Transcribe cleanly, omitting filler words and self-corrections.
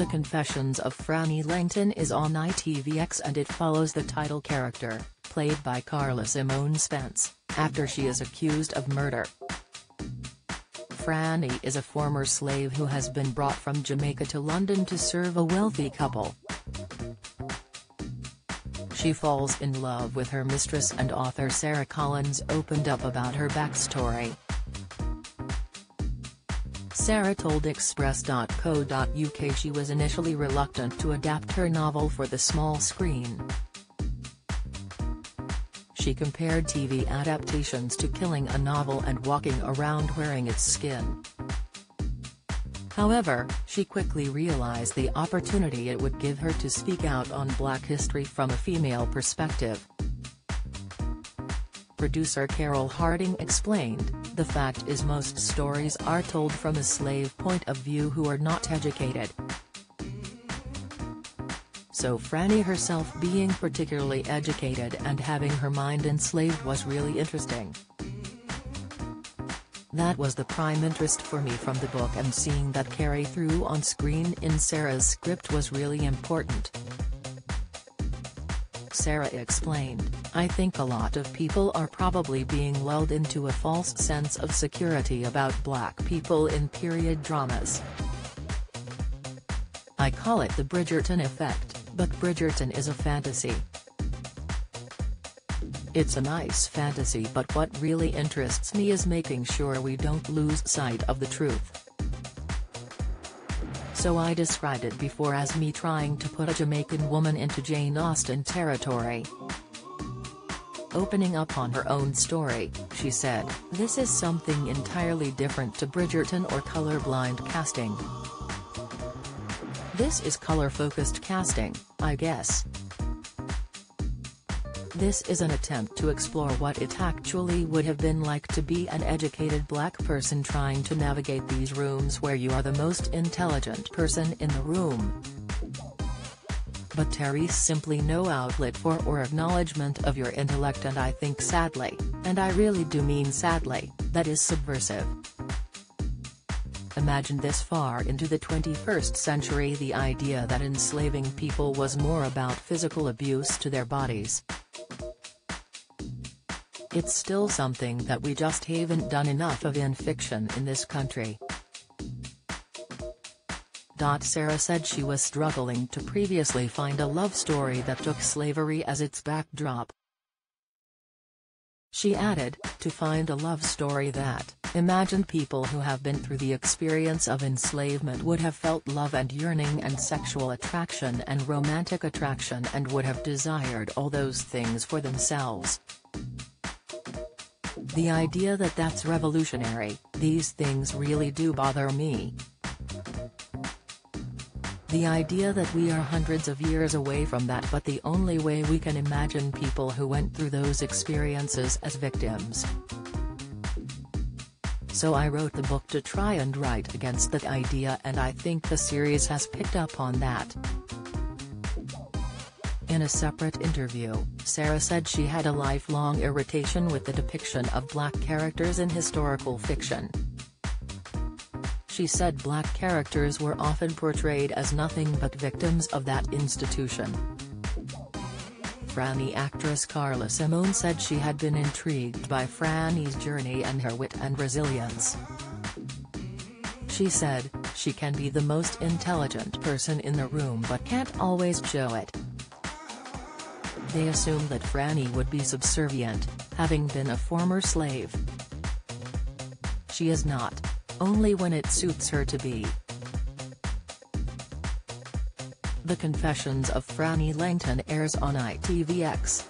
The Confessions of Frannie Langton is on ITVX and it follows the title character, played by Carla Simone Spence, after she is accused of murder. Frannie is a former slave who has been brought from Jamaica to London to serve a wealthy couple. She falls in love with her mistress, and author Sarah Collins opened up about her backstory. Sarah told Express.co.uk she was initially reluctant to adapt her novel for the small screen. She compared TV adaptations to killing a novel and walking around wearing its skin. However, she quickly realized the opportunity it would give her to speak out on Black history from a female perspective. Producer Carol Harding explained, "The fact is most stories are told from a slave point of view who are not educated. So Frannie herself being particularly educated and having her mind enslaved was really interesting. That was the prime interest for me from the book, and seeing that carry through on screen in Sarah's script was really important." Sarah explained, "I think a lot of people are probably being lulled into a false sense of security about Black people in period dramas. I call it the Bridgerton effect, but Bridgerton is a fantasy. It's a nice fantasy, but what really interests me is making sure we don't lose sight of the truth. So I described it before as me trying to put a Jamaican woman into Jane Austen territory." Opening up on her own story, she said, "This is something entirely different to Bridgerton or colorblind casting. This is color-focused casting, I guess. This is an attempt to explore what it actually would have been like to be an educated Black person trying to navigate these rooms where you are the most intelligent person in the room. But Terry's simply no outlet for or acknowledgement of your intellect, and I think sadly, and I really do mean sadly, that is subversive. Imagine this far into the 21st century the idea that enslaving people was more about physical abuse to their bodies. It's still something that we just haven't done enough of in fiction in this country." Sarah said she was struggling to previously find a love story that took slavery as its backdrop. She added, "To find a love story that imagined people who have been through the experience of enslavement would have felt love and yearning and sexual attraction and romantic attraction and would have desired all those things for themselves. The idea that that's revolutionary, these things really do bother me. The idea that we are hundreds of years away from that, but the only way we can imagine people who went through those experiences as victims. So I wrote the book to try and write against that idea, and I think the series has picked up on that." In a separate interview, Sarah said she had a lifelong irritation with the depiction of Black characters in historical fiction. She said Black characters were often portrayed as nothing but victims of that institution. Frannie actress Carla Simone said she had been intrigued by Frannie's journey and her wit and resilience. She said, "She can be the most intelligent person in the room but can't always show it. They assume that Frannie would be subservient, having been a former slave. She is not. Only when it suits her to be." The Confessions of Frannie Langton airs on ITVX.